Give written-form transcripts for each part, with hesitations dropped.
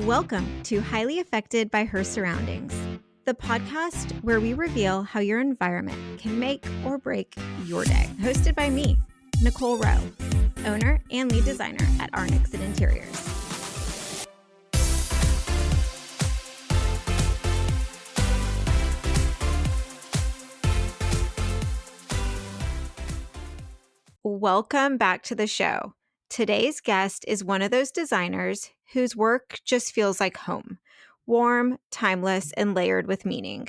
Welcome to Highly Affected by Her Surroundings, the podcast where we reveal how your environment can make or break your day. Hosted by me, Nicole Rowe, owner and lead designer at Our Nixon Interiors. Welcome back to the show. Today's guest is one of those designers whose work just feels like home, warm, timeless, and layered with meaning.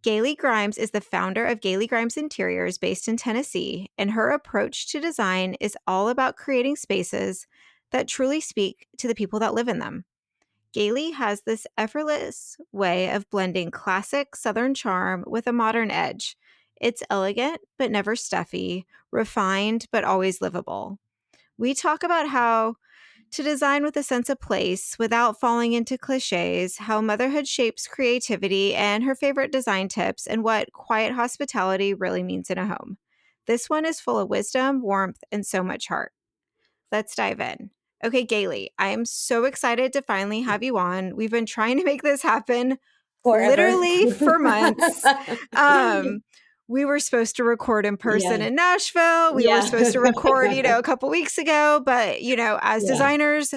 Galey Grimes is the founder of Galey Grimes Interiors based in Tennessee, and her approach to design is all about creating spaces that truly speak to the people that live in them. Galey has this effortless way of blending classic Southern charm with a modern edge. It's elegant, but never stuffy, refined, but always livable. We talk about how to design with a sense of place without falling into cliches, how motherhood shapes creativity, and her favorite design tips, and what quiet hospitality really means in a home. This one is full of wisdom, warmth, and so much heart. Let's dive in. Okay, Galey, I am so excited to finally have you on. We've been trying to make this happen Forever. literally for months. We were supposed to record in person in Nashville. We were supposed to record, a couple weeks ago. But, as designers,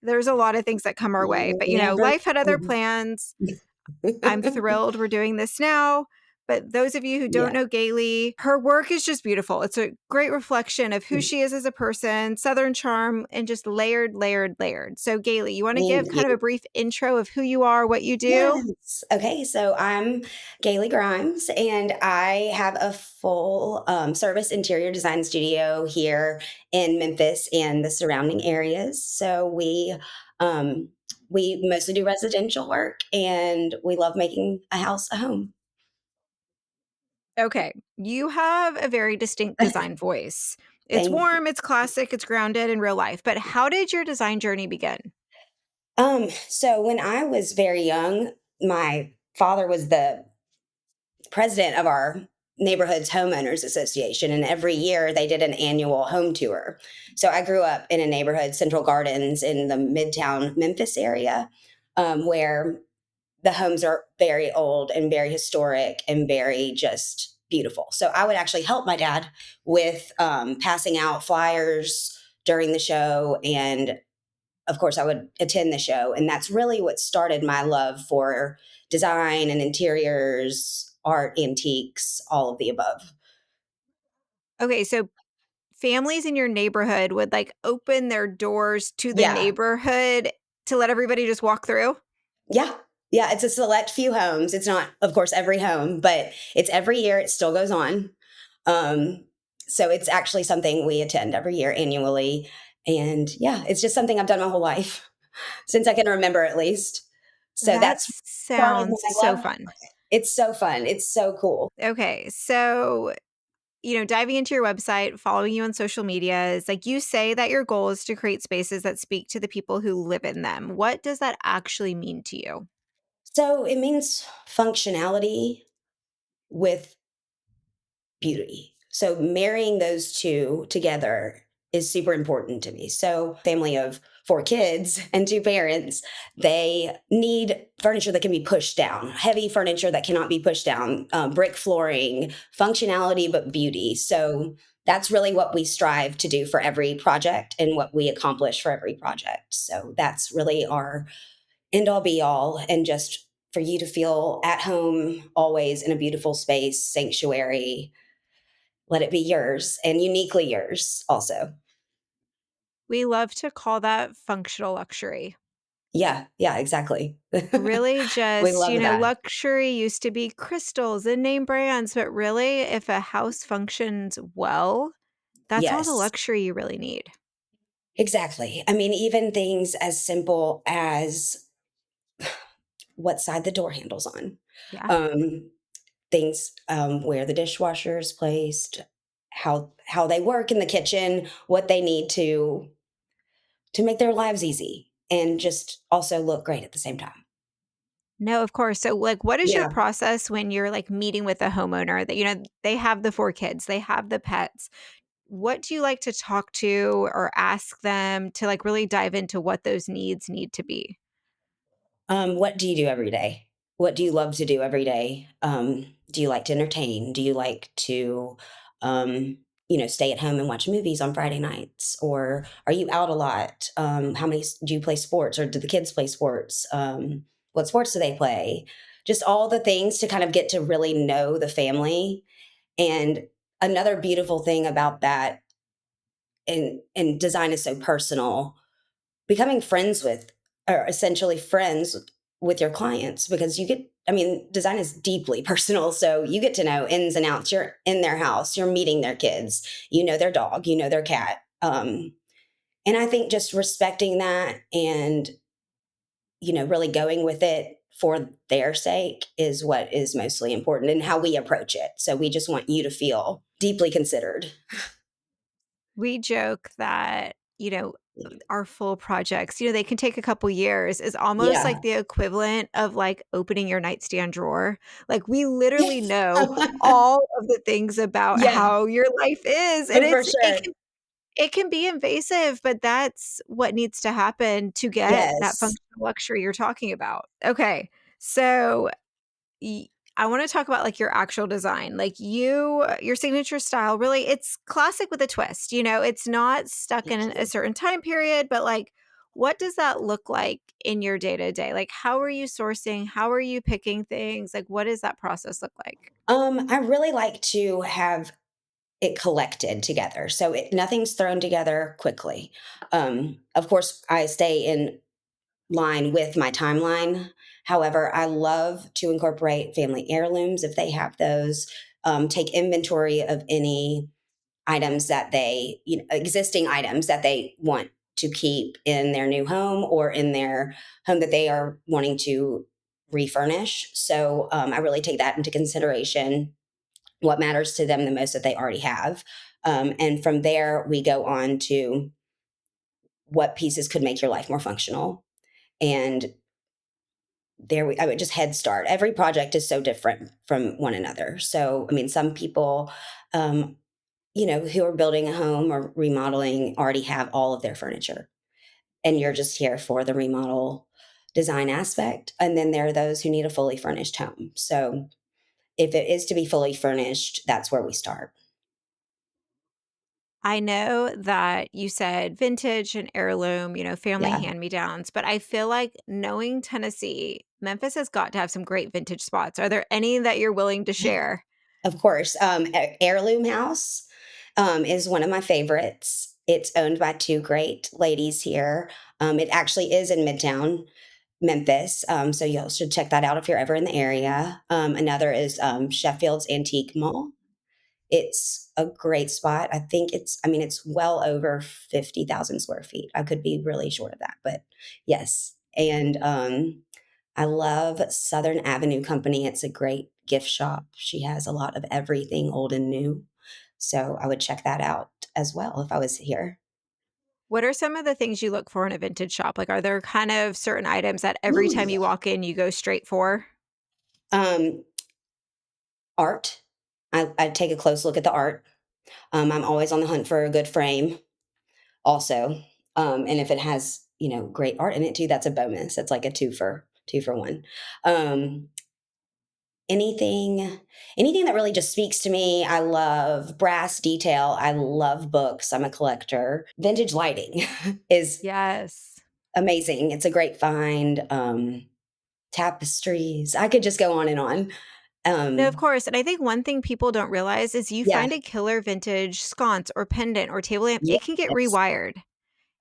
there's a lot of things that come our way. But, life had other plans. I'm thrilled we're doing this now. But those of you who don't know Galey, her work is just beautiful. It's a great reflection of who she is as a person, Southern charm, and just layered. So Galey, you want to give kind of a brief intro of who you are, what you do? Yes. Okay, so I'm Galey Grimes, and I have a full service interior design studio here in Memphis and the surrounding areas. So we mostly do residential work, and we love making a house a home. Okay. You have a very distinct design voice. It's warm, it's classic, it's grounded in real life. But how did your design journey begin? So when I was very young, my father was the president of our neighborhood's homeowners association, and every year they did an annual home tour. So I grew up in a neighborhood, Central Gardens, in the Midtown Memphis area, where the homes are very old and very historic and very just beautiful. So I would actually help my dad with passing out flyers during the show. And of course, I would attend the show. And that's really what started my love for design and interiors, art, antiques, all of the above. Okay, so families in your neighborhood would open their doors to the neighborhood to let everybody just walk through? Yeah. Yeah. It's a select few homes. It's not, of course, every home, but it's every year. It still goes on. So it's actually something we attend every year annually. And it's just something I've done my whole life since I can remember, at least. So that sounds so fun. It's so fun. It's so cool. Okay. So, diving into your website, following you on social media is you say that your goal is to create spaces that speak to the people who live in them. What does that actually mean to you? So it means functionality with beauty. So marrying those two together is super important to me. So family of 4 kids and 2 parents, they need furniture that can be pushed down, heavy furniture that cannot be pushed down, brick flooring, functionality, but beauty. So that's really what we strive to do for every project and what we accomplish for every project. So that's really our end all be all, and just for you to feel at home always in a beautiful space, sanctuary. Let it be yours and uniquely yours also. We love to call that functional luxury. Yeah, exactly. Really We just, love that. luxury used to be crystals and name brands, but really if a house functions well, that's all the Yes, luxury you really need. exactly. I mean, even things as simple as what side the door handle's on. Yeah. Things where the dishwasher is placed, how they work in the kitchen, what they need to make their lives easy and just also look great at the same time. No, of course. So what is your Yeah. process when you're meeting with a homeowner that, they have the 4 kids, they have the pets. What do you like to talk to or ask them to really dive into what those needs need to be? What do you do every day? What do you love to do every day? Do you like to entertain? Do you like to, um, stay at home and watch movies on Friday nights? Or are you out a lot? How many do you play sports, or do the kids play sports? What sports do they play? Just all the things to kind of get to really know the family. And another beautiful thing about that, and design is so personal, becoming friends with, or essentially friends with your clients, because design is deeply personal. So you get to know ins and outs. You're in their house, you're meeting their kids, their dog, their cat. And I think just respecting that, and, really going with it for their sake is what is mostly important, and how we approach it. So we just want you to feel deeply considered. We joke that, our full projects, they can take a couple years is almost Yeah. like the equivalent of like opening your nightstand drawer. Like we literally know all of the things about Yeah, how your life is, and for sure. it can be invasive, but that's what needs to happen to get that Yes. functional luxury you're talking about. Okay. So Y I wanna talk about, like, your actual design, like, your signature style, really, it's classic with a twist, it's not stuck in Thank a you. certain time period, but, like, what does that look like in your day-to-day? Like, how are you sourcing? How are you picking things? Like, what does that process look like? I really like to have it collected together, so nothing's thrown together quickly. Of course, I stay in line with my timeline. However, I love to incorporate family heirlooms if they have those. Take inventory of any items that existing items that they want to keep in their new home, or in their home that they are wanting to refurnish. So I really take that into consideration, what matters to them the most that they already have. And from there, we go on to what pieces could make your life more functional. And I would just head start. Every project is so different from one another. So, some people, um, who are building a home or remodeling already have all of their furniture, and you're just here for the remodel design aspect. And then there are those who need a fully furnished home. So, if it is to be fully furnished, that's where we start. I know that you said vintage and heirloom, family Yeah. hand-me-downs, but I feel like knowing Tennessee, Memphis has got to have some great vintage spots. Are there any that you're willing to share? Of course. Heirloom House is one of my favorites. It's owned by two great ladies here. It actually is in Midtown Memphis. So you should check that out if you're ever in the area. Another is Sheffield's Antique Mall. It's a great spot. It's well over 50,000 square feet. I could be really short of that, but yes. And I love Southern Avenue Company. It's a great gift shop. She has a lot of everything old and new. So I would check that out as well if I was here. What are some of the things you look for in a vintage shop? Like, are there kind of certain items that every time Ooh. you walk in, you go straight for? Um, Art. I take a close look at the art. I'm always on the hunt for a good frame also. And if it has, great art in it too, that's a bonus. That's like a two for one. Um, anything, anything that really just speaks to me. I love brass detail. I love books. I'm a collector. Vintage lighting is Yes. amazing. It's a great find. Tapestries. I could just go on and on. No, of Um, course, and I think one thing people don't realize is you yeah. find a killer vintage sconce or pendant or table lamp, it can get Yes. rewired.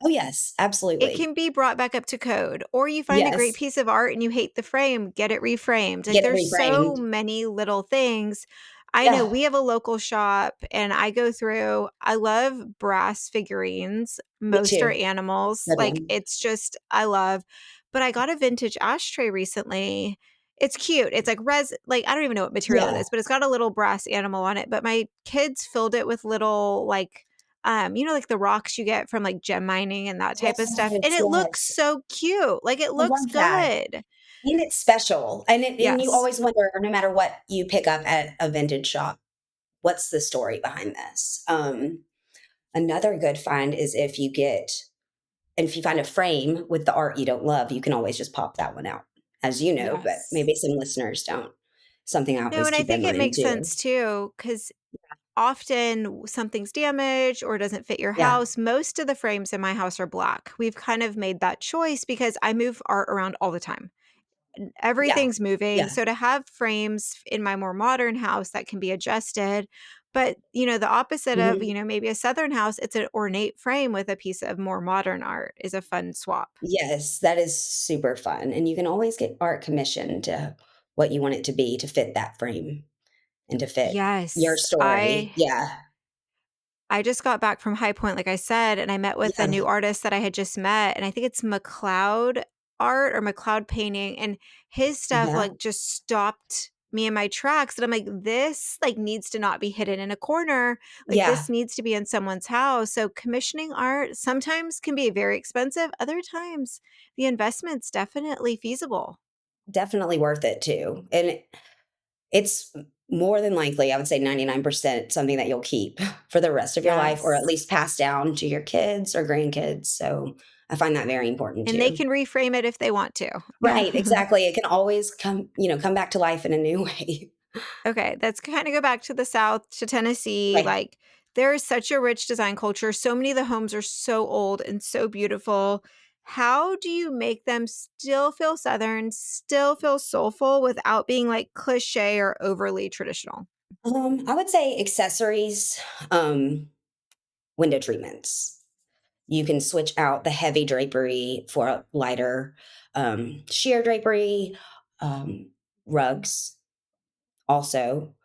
Oh, yes. It Absolutely. can be brought back up to code, or you find a great Yes. piece of art and you hate the frame, get it reframed. Like, Get it there's so reframed. many little things. I know Yeah. we have a local shop and I go through I love brass figurines. Me Most are too. animals. Good Like, one. it's just I love. But I got a vintage ashtray recently. It's cute. It's like like, I don't even know what material it Yeah. is, but it's got a little brass animal on it. But my kids filled it with little, like, like the rocks you get from like gem mining and that type of stuff. And Yes, it looks yes. so cute. Like it I looks love that. good. And it's special, and you Yes. always wonder, no matter what you pick up at a vintage shop, what's the story behind this? Another good find is if you find a frame with the art you don't love, you can always just pop that one out. as you know, but Yes. maybe some listeners don't. Something I No, always and I keep in think it mind makes too. sense too, because often something's damaged or doesn't fit your Yeah. house. Most of the frames in my house are black. We've kind of made that choice because I move art around all the time. Yeah. Everything's moving. Yeah. So to have frames in my more modern house that can be adjusted, but the opposite of, Mhm. maybe a southern house, it's an ornate frame with a piece of more modern art is a fun swap. Yes, that is super fun, and you can always get art commissioned to what you want it to be to fit that frame and to fit your Yes, story. Yeah. I just got back from High Point, like I said, and I met with a Yeah. new artist that I had just met, and I think it's McLeod art or McLeod painting, and his stuff, Yeah. like, just stopped me in my tracks, and I'm like, "This, like, needs to not be hidden in a corner, like, Yeah. this needs to be in someone's house." So commissioning art sometimes can be very expensive, other times the investment's definitely feasible. Definitely worth it too, and it's more than likely, I would say 99% something that you'll keep for the rest of your life or at Yes, least pass down to your kids or grandkids, so I find that very important and they too. can reframe it if they want to. Right, exactly, it can always come back to life in a new way. Okay, let's kinda go back to the South, to Tennessee, Right. like, there is such a rich design culture, so many of the homes are so old and so beautiful. How do you make them still feel Southern, still feel soulful without being, like, cliche or overly traditional? I would say accessories, um, window treatments. You can switch out the heavy drapery for a lighter, sheer drapery, um, rugs also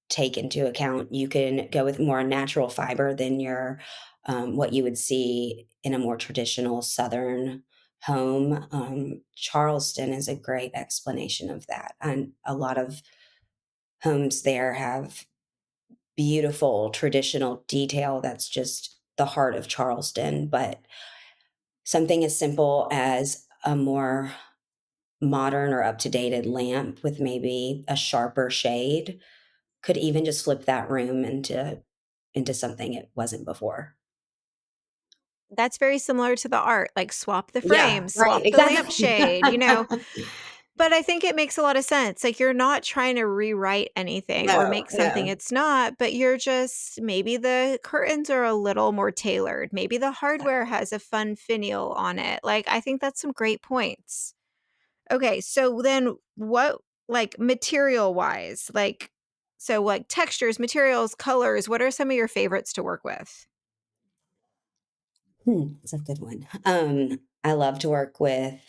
take into account. You can go with more natural fiber than your what you would see in a more traditional Southern home. Charleston is a great explanation of that, and a lot of homes there have beautiful traditional detail that's just the heart of Charleston. But something as simple as a more modern or up to dated lamp with maybe a sharper shade could even just flip that room into something it wasn't before. That's very similar to the art, like, swap the Yeah, frame, right, swap the exactly. lampshade, But I think it makes a lot of sense, like, you're not trying to rewrite anything or No, make something no. it's not, but you're just maybe the curtains are a little more tailored, maybe the hardware Exactly. has a fun finial on it, like, I think that's some great points. Okay, so then what like, material-wise, like so, like, textures, materials, colors, what are some of your favorites to work with? That's a good one. I love to work with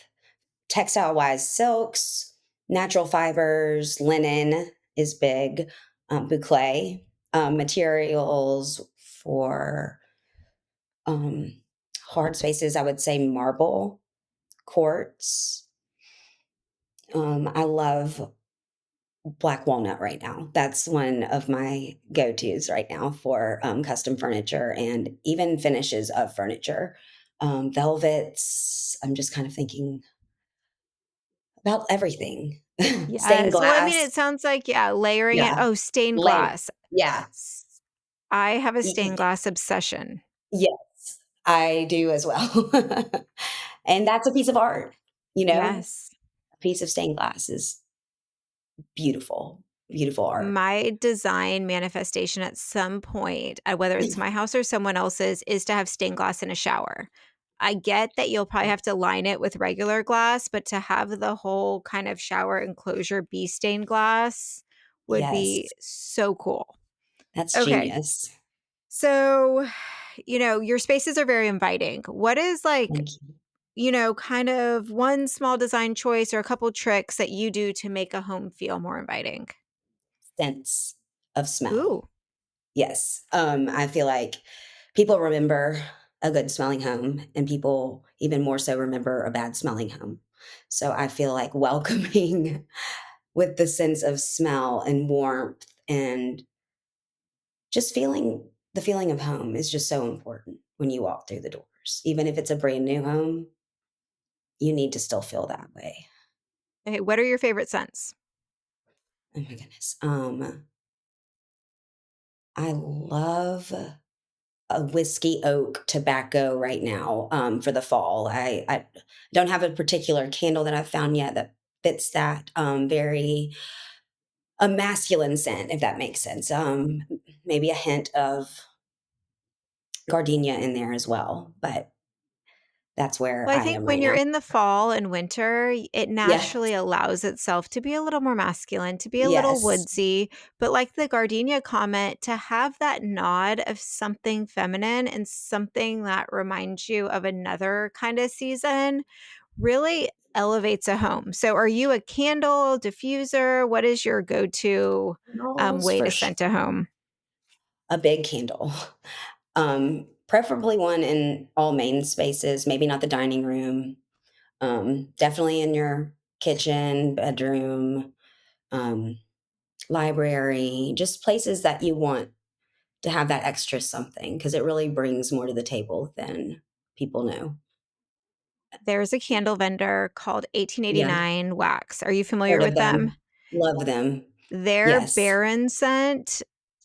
textile-wise silks, natural fibers, linen is big, boucle, materials for, um, hard spaces, I would say marble, quartz. I love black walnut right now. That's one of my go-tos right now for, custom furniture and even finishes of furniture. Velvets, I'm just kind of thinking about everything. Stained Yes, well, I mean, glass. it sounds like yeah, layering it Yeah. oh, stained Layer. glass. Yeah. S I have a Y stained y glass obsession. yes, I do as well. And that's a piece of art, you know? Yes. A piece of stained glass is beautiful, beautiful art. My design manifestation at some point, whether it's my house or someone else's, is to have stained glass in a shower. I get that you'll probably have to line it with regular glass, but to have the whole kind of shower enclosure be stained glass would be Yes, so cool. that's Okay. genius. So, your spaces are very inviting. What is like, Thank you. kind of one small design choice or a couple tricks that you do to make a home feel more inviting? Sense of smell. Ooh. Yes. I feel like people remember a good smelling home, and people even more so remember a bad smelling home. So I feel like welcoming with the sense of smell and warmth and just feeling the feeling of home is just so important when you walk through the doors. Even if it's a brand new home, you need to still feel that way. Okay, what are your favorite scents? Oh my goodness. I love a whiskey oak tobacco right now, for the fall. I don't have a particular candle that I've found yet that fits that, very a masculine scent, if that makes sense. Maybe a hint of gardenia in there as well, but that's where Well, I I think am when right you're now. in the fall and winter, it naturally Yes, allows itself to be a little more masculine, to be a little yes, woodsy, but like the gardenia comment, to have that nod of something feminine and something that reminds you of another kind of season really elevates a home. So are you a candle, diffuser? What is your go-to, candles way for to sure. scent a home? A big candle. Preferably one in all main spaces, maybe not the dining room. Definitely in your kitchen, bedroom, um, library, just places that you want to have that extra something because it really brings more to the table than people know. There's a candle vendor called Yeah, 1889 Wax. Are you familiar heard of with them? them. Love them. Their Yes. Baron scent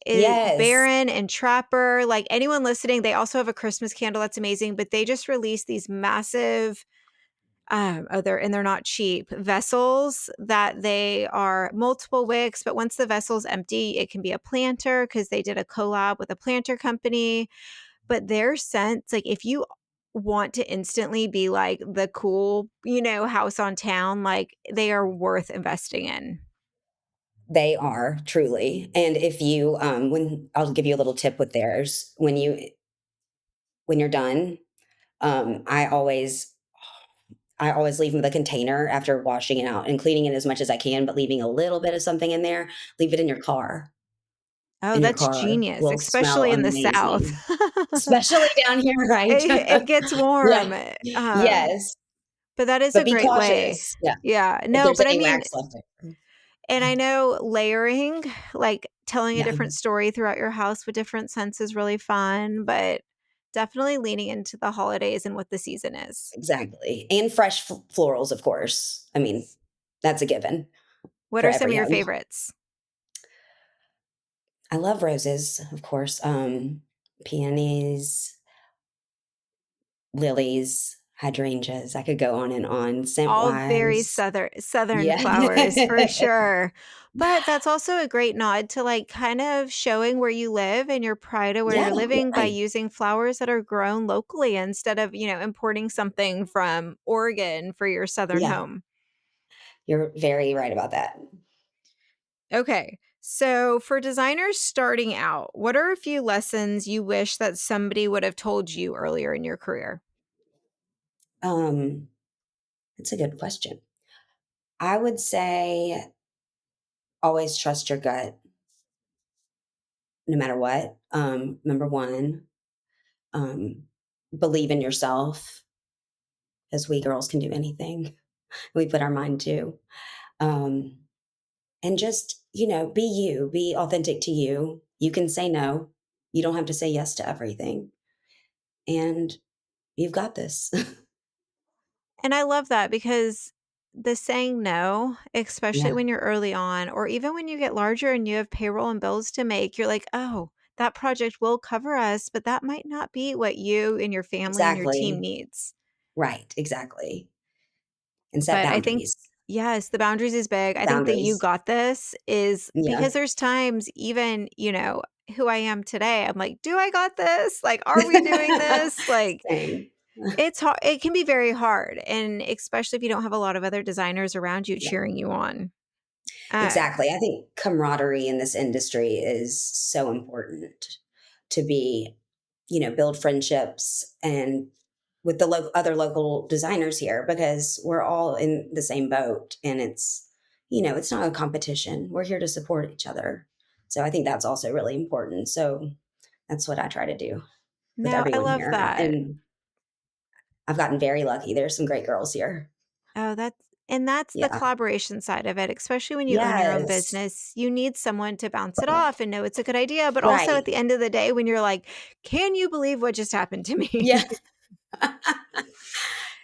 is Yes. Baron and Trapper, like, anyone listening, they also have a Christmas candle that's amazing, but they just released these massive, they're not cheap, vessels that they are multiple wicks, but once the vessel's empty, it can be a planter because they did a collab with a planter company, but their scents, like, if you want to instantly be, like, the cool, house on town, like, they are worth investing in. They are truly. And if you, when I'll give you a little tip with theirs, when you're done, I always leave the container after washing it out and cleaning it as much as I can, but leaving a little bit of something in there. Leave it in your car, Oh, and your that's car genius, will smell especially in the South. amazing, especially down here, right? It gets Yeah. warm, Yes, but that is but a be great way. cautious. Yeah, Yeah, if no, there's but I any mean, wax left there. and I know layering, like, telling a Yeah, different story throughout your house with different scents is really fun, but definitely leaning into the holidays and what the season is. exactly, and fresh florals, of course. I mean, that's a given What for are some of every your home. favorites? I love roses, of course, peonies, lilies, hydrangeas. I could go on and on All very scent-wise. southern Yeah. flowers for sure. But that's also a great nod to, like, kind of showing where you live and your pride of where Yeah, you're you're living by right. using flowers that are grown locally instead of, importing something from Oregon for your southern Yeah, home. you're very right about that. Okay. So, for designers starting out, what are a few lessons you wish that somebody would have told you earlier in your career? Um, it's a good question. I would say always trust your gut no matter what. Number 1, um, believe in yourself, as we girls can do anything we put our mind to. Um, and just, be you, be authentic to you. You can say no. You don't have to say yes to everything. And you've got this. And I love that because the saying no, especially Yeah, when you're early on, or even when you get larger and you have payroll and bills to make, you're like, oh, that project will cover us, but that might not be what you and your family and your team exactly. needs. Right, exactly. And set But I think, boundaries. yes, the boundaries is big. I think that you Boundaries. got this is Yeah. because there's times, even, who I am today, I'm like, do I got this? Like, are we doing this? Like, Same. it's hard. It can be very hard. And especially if you don't have a lot of other designers around you Yeah, cheering you on. Uh, exactly. I think camaraderie in this industry is so important to be, build friendships and with the other local designers here because we're all in the same boat and it's not a competition. We're here to support each other. So I think that's also really important. So that's what I try to do with no, I everyone love here. that. And I've gotten very lucky. There's some great girls here. Oh, that's the Yeah. collaboration side of it, especially when you own your own Yes. business. You need someone to bounce it off and know it's a good idea. But also at Right. the end of the day, when you're like, can you believe what just happened to me? Yeah.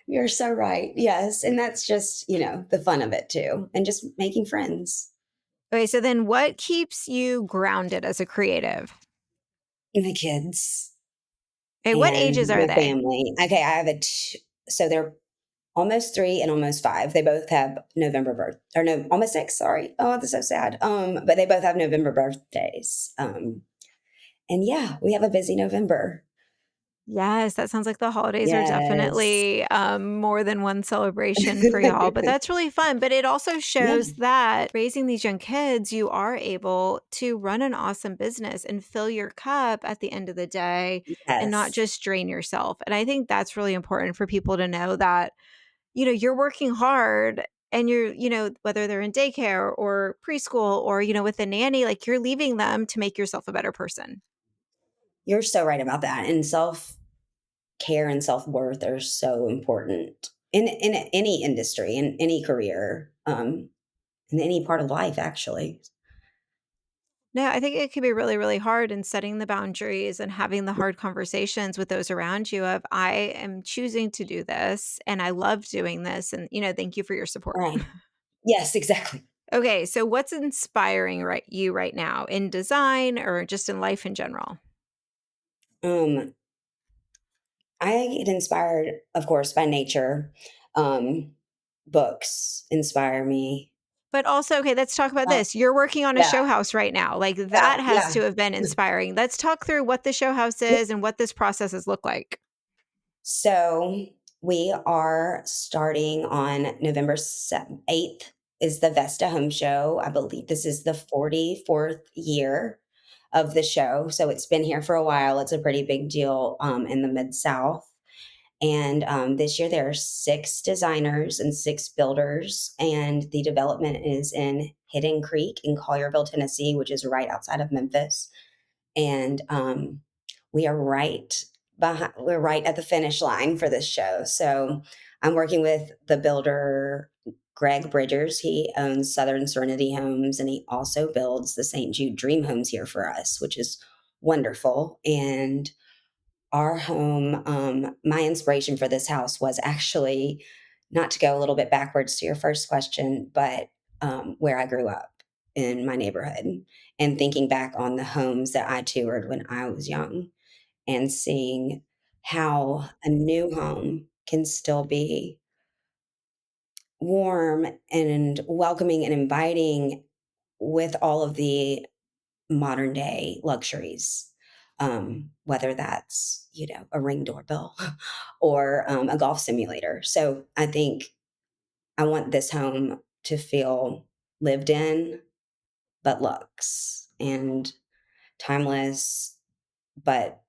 You're so right. Yes. And that's just, the fun of it too. And just making friends. Okay, so then what keeps you grounded as a creative? My kids Okay, what and ages are my they? family. Okay. So they're almost 3 and almost 5. They both have November birth or no, almost 6, sorry. Oh, that's so sad. But they both have November birthdays. And yeah, we have a busy November. Yes, that sounds like the holidays are Yes. definitely, more than one celebration for y'all, but that's really fun, but it also Yeah. shows that raising these young kids, you are able to run an awesome business and fill your cup at the end of the day and not Yes. just drain yourself, and I think that's really important for people to know that, you're working hard and whether they're in daycare or preschool or, with a nanny, like, you're leaving them to make yourself a better person. You're so right about that. And self-care and self-worth are so important in any industry, in any career, in any part of life, actually. No, I think it can be really, really hard in setting the boundaries and having the hard conversations with those around you of, I am choosing to do this and I love doing this. And, thank you for your support. Right. Yes, exactly. Okay. So what's inspiring you right now in design or just in life in general? Um, I get inspired, of course, by nature. Um, Books inspire me. But also, okay, let's talk about Uh, this. You're working on a yeah, show house right now. Like yeah, that has yeah. to have been inspiring. Let's talk through what the show house is and what this processes look like. So we are starting on November 8th is the Vesta Home Show. I believe this is the 44th year of the show. So it's been here for a while. It's a pretty big deal in the Mid South. And this year there are 6 designers and 6 builders. And the development is in Hidden Creek in Collierville, Tennessee, which is right outside of Memphis. And we are we're right at the finish line for this show. So I'm working with the builder Greg Bridgers. He owns Southern Serenity Homes and he also builds the St. Jude Dream Homes here for us, which is wonderful. And our home, my inspiration for this house was actually not to go a little bit backwards to your first question, but where I grew up in my neighborhood and thinking back on the homes that I toured when I was young and seeing how a new home can still be warm and welcoming and inviting with all of the modern day luxuries. Whether that's, a ring doorbell or a golf simulator. So I think I want this home to feel lived in, but luxe and timeless, but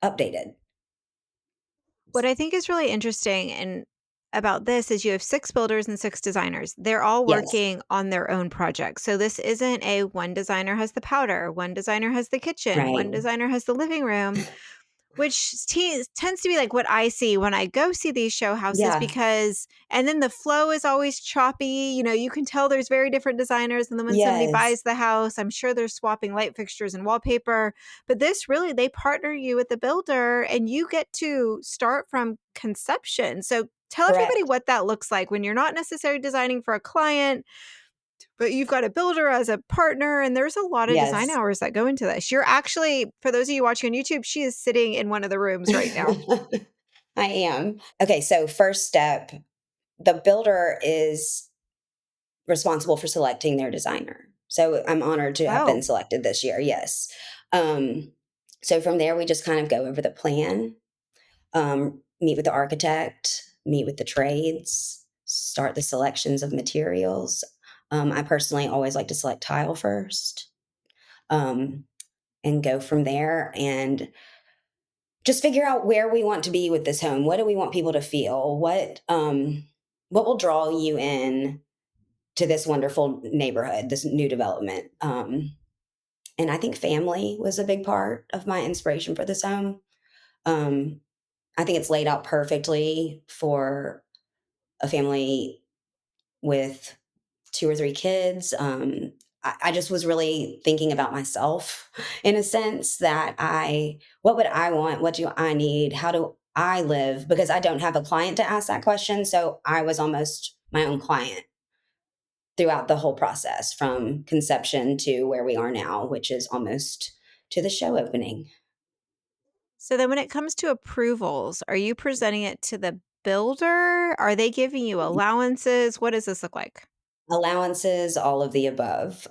updated. What I think is really interesting and about this is you have 6 builders and 6 designers. They're all Yes, working on their own projects. So this isn't a one designer has the powder, one designer has the kitchen, right. one designer has the living room. Which tends to be, like, what I see when I go see these show houses Yeah. because and then the flow is always choppy, you can tell there's very different designers, and then when somebody Yes. buys the house, I'm sure they're swapping light fixtures and wallpaper, but this really they partner you with the builder, and you get to start from conception, so tell everybody Correct. what that looks like when you're not necessarily designing for a client, but you've got a builder as a partner, and there's a lot of design Yes. hours that go into this. You're actually for those of you watching on YouTube, she is sitting in one of the rooms right now. I am. Okay, so first step, the builder is responsible for selecting their designer. So I'm honored to have been Oh, selected this year. Yes. Um, so from there, we just kind of go over the plan, meet with the architect, meet with the trades, start the selections of materials. I personally always like to select tile first, um, and go from there and just figure out where we want to be with this home. What do we want people to feel? What will draw you in to this wonderful neighborhood, this new development. And I think family was a big part of my inspiration for this home. Um, I think it's laid out perfectly for a family with 2 or 3 kids. I just was really thinking about myself in a sense that what would I want? What do I need? How do I live? Because I don't have a client to ask that question. So I was almost my own client throughout the whole process from conception to where we are now, which is almost to the show opening. so then when it comes to approvals, are you presenting it to the builder? Are they giving you allowances? What does this look like? Allowances, all of the above.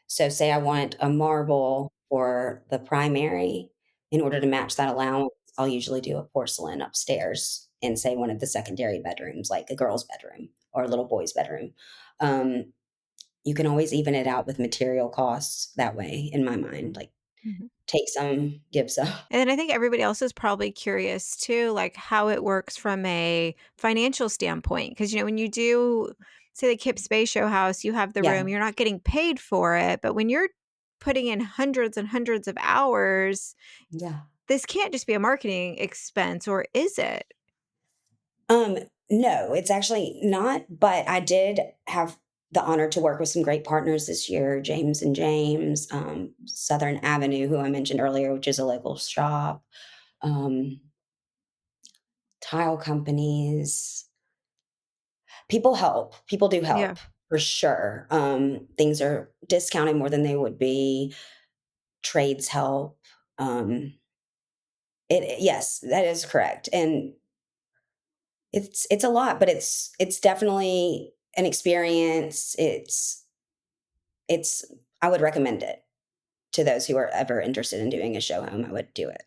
So say I want a marble for the primary. In order to match that allowance, I'll usually do a porcelain upstairs in, say, one of the secondary bedrooms, like a girl's bedroom or a little boy's bedroom. Um, you can always even it out with material costs that way, in my mind. Like, Mhm. take some, give some. And then I think everybody else is probably curious too, like how it works from a financial standpoint. Because, when you do, say, the Kip Space Show house, you have the room, Yeah, you're not getting paid for it. But when you're putting in hundreds and hundreds of hours, yeah. this can't just be a marketing expense, or is it? Um, no, it's actually not, but I did have the honor to work with some great partners this year, James and James, Southern Avenue, who I mentioned earlier, which is a local shop, um, tile companies. People help. People do Yeah. help for sure. Things are discounted more than they would be. Trades help. Yes, that is correct. And it's a lot, but it's definitely an experience. It's I would recommend it to those who are ever interested in doing a show home. I would do it.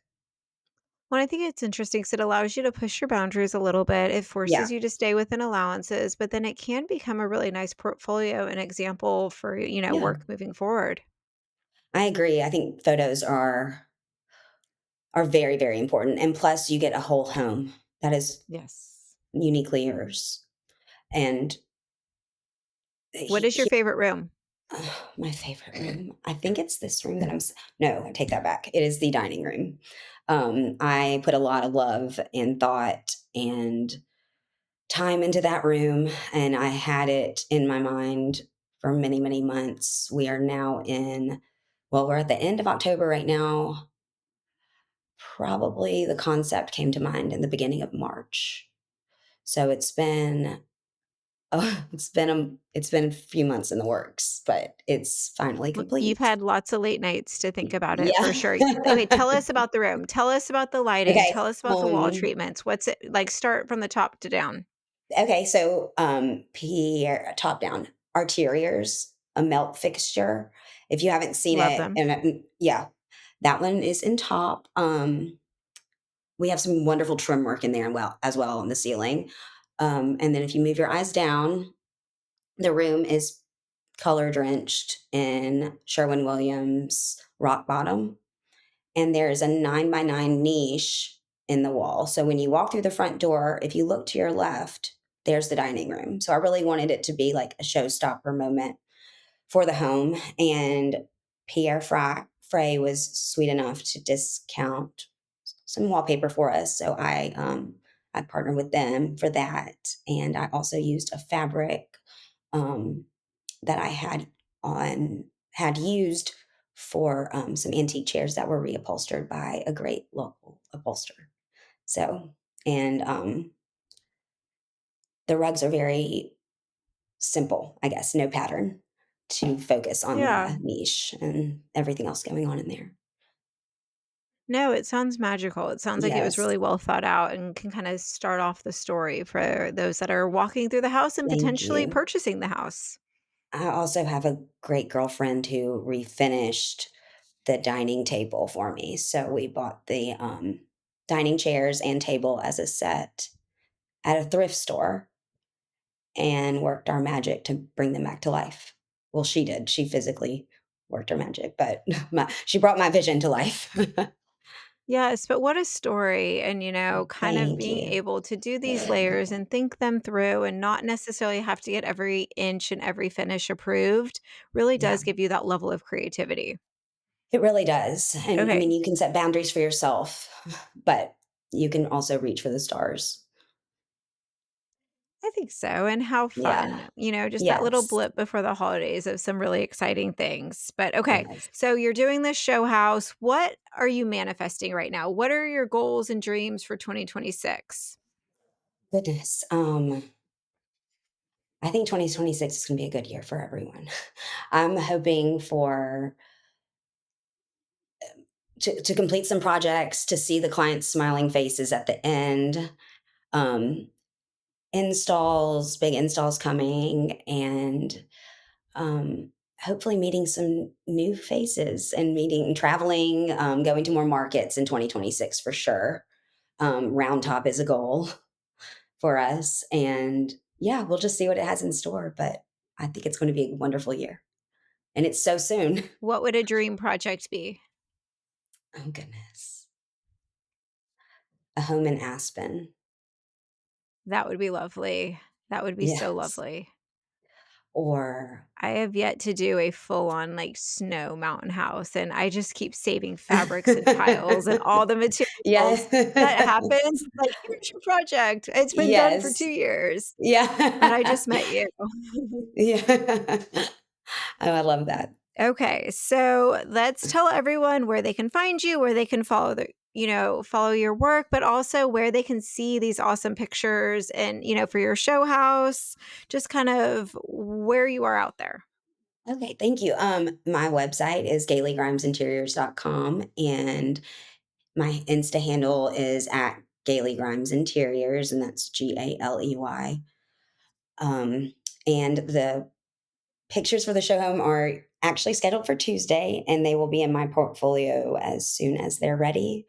Well, I think it's interesting because it allows you to push your boundaries a little bit. It Yeah, forces you to stay within allowances, but then it can become a really nice portfolio and example for, yeah, work moving forward. I agree. I think photos are very, very important, and plus you get a whole home that is Yes. uniquely yours. And What is your he favorite room? my favorite room, I think it's this room that no, I take that back. It is the dining room. I put a lot of love and thought and time into that room, and I had it in my mind for many, many months. We are now we're at the end of October right now. Probably the concept came to mind in the beginning of March. So it's been it's been a few months in the works, but it's finally Well, you've complete. had lots of late nights to think about it for Yeah. sure. Okay, tell us about the room. Tell us about the lighting. Okay. Tell us about the wall treatments. What's it like? Start from the top to down. Okay. So, top down Arteriors, a melt fixture. If you haven't seen Love it, them. and yeah, that one is in top. We have some wonderful trim work in there, and as well on the ceiling. And then if you move your eyes down, the room is color drenched in Sherwin Williams rock bottom, and there is a 9 by 9 niche in the wall. So when you walk through the front door, if you look to your left, there's the dining room. So I really wanted it to be like a showstopper moment for the home. And Frey was sweet enough to discount some wallpaper for us. So I partnered with them for that. And I also used a fabric um, that I had used for some antique chairs that were reupholstered by a great local upholsterer. So, and the rugs are very simple, I guess, no pattern to focus on Yeah. the niche and everything else going on in there. No, it sounds magical. It sounds like it was Yes, really well thought out and can kind of start off the story for those that are walking through the house and thank potentially you. purchasing the house. I also have a great girlfriend who refinished the dining table for me. So we bought the dining chairs and table as a set at a thrift store and worked our magic to bring them back to life. Well, she did. She physically worked her magic, but she brought my vision to life. Yes, but what a story. And, kind of Thank being you. able to do these layers and think them through and not necessarily have to get every inch and every finish approved really Yeah, does give you that level of creativity. it really does. And I Okay. mean, you can set boundaries for yourself, but you can also reach for the stars. I think so, and how fun, Yeah. just that little Yes. blip before the holidays of some really exciting things. But okay, Yes. so you're doing this show house. What are you manifesting right now? What are your goals and dreams for 2026? Goodness. I think 2026 is going to be a good year for everyone. I'm hoping for to complete some projects, to see the clients' smiling faces at the end. um, installs, big installs coming, and um, hopefully meeting some new faces and traveling, going to more markets in 2026 for sure. Round Top is a goal for us. And yeah, we'll just see what it has in store. But I think it's going to be a wonderful year. And it's so soon. What would a dream project be? Oh, goodness. A home in Aspen. That would be lovely. That would be so Yes. lovely. Or, I have yet to do a full-on, like, snow mountain house, and I just keep saving fabrics and tiles and all the materials. That yes. happens, like, "Here's your project." It's been done for 2 yes. years, and I Yeah. just met you. yeah. Oh, I love that. Okay, so let's tell everyone where they can find you, where they can follow follow your work, but also where they can see these awesome pictures and, for your show house, just kind of where you are out there. Okay, thank you. My website is GaleyGrimesInteriors.com, and my Insta handle is at Galey Grimes Interiors, and that's Galey. Um, and the pictures for the show home are actually scheduled for Tuesday, and they will be in my portfolio as soon as they're ready.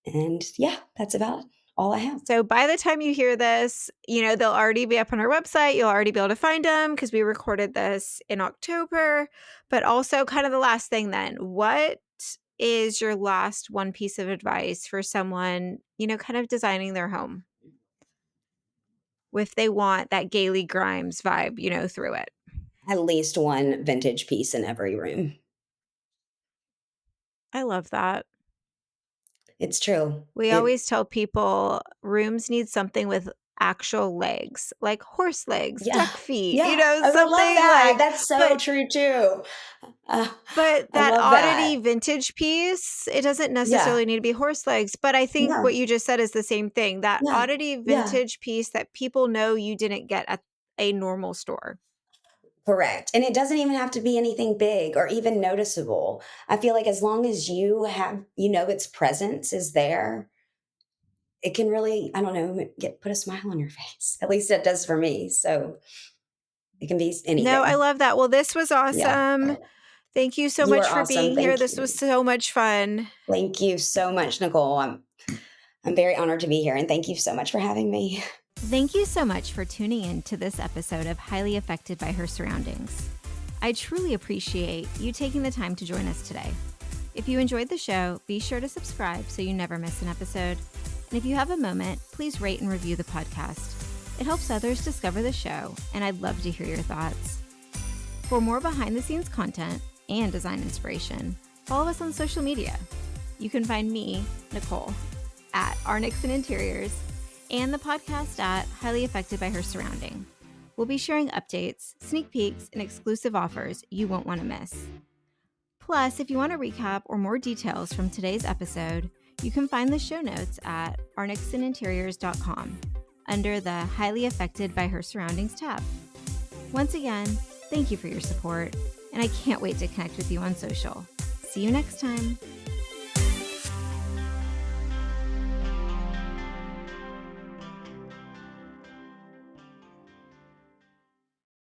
And yeah, that's about all I have. So by the time you hear this, they'll already be up on our website. You'll already be able to find them because we recorded this in October. But also, kind of the last thing then, what is your last one piece of advice for someone, kind of designing their home if they want that Gaily Grimes vibe, through it? At least one vintage piece in every room. I love that. It's true. We always tell people rooms need something with actual legs, like horse legs, Yeah, duck feet, yeah. Oh, I love something that. like, That's so but true too. Uh, But I that love that. oddity vintage piece, it doesn't Yeah. necessarily need to be horse legs, but I think what No. you just said is the same thing. That Yeah. oddity Yeah. vintage piece that people know you didn't get at a normal store. Correct. And it doesn't even have to be anything big or even noticeable. I feel like as long as its presence is there, it can really, I don't know, put a smile on your face. At least it does for me. So it can be No, I anything. love that. Well, this was Yeah. awesome. Thank you so You are much for awesome. being here. Thank This was you. so much fun. Thank you so much, Nicole. I'm very honored to be here, and thank you so much for having me. Thank you so much for tuning in to this episode of Highly Affected by Her Surroundings. I truly appreciate you taking the time to join us today. If you enjoyed the show, be sure to subscribe so you never miss an episode. And if you have a moment, please rate and review the podcast. It helps others discover the show, and I'd love to hear your thoughts. For more behind-the-scenes content and design inspiration, follow us on social media. You can find me, Nicole, at Nixon Interiors, and the podcast at Highly Affected by Her Surrounding. We'll be sharing updates, sneak peeks, and exclusive offers you won't want to miss. Plus, if you want a recap or more details from today's episode, you can find the show notes at arnixoninteriors.com under the Highly Affected by Her Surroundings tab. Once again, thank you for your support, and I can't wait to connect with you on social. See you next time.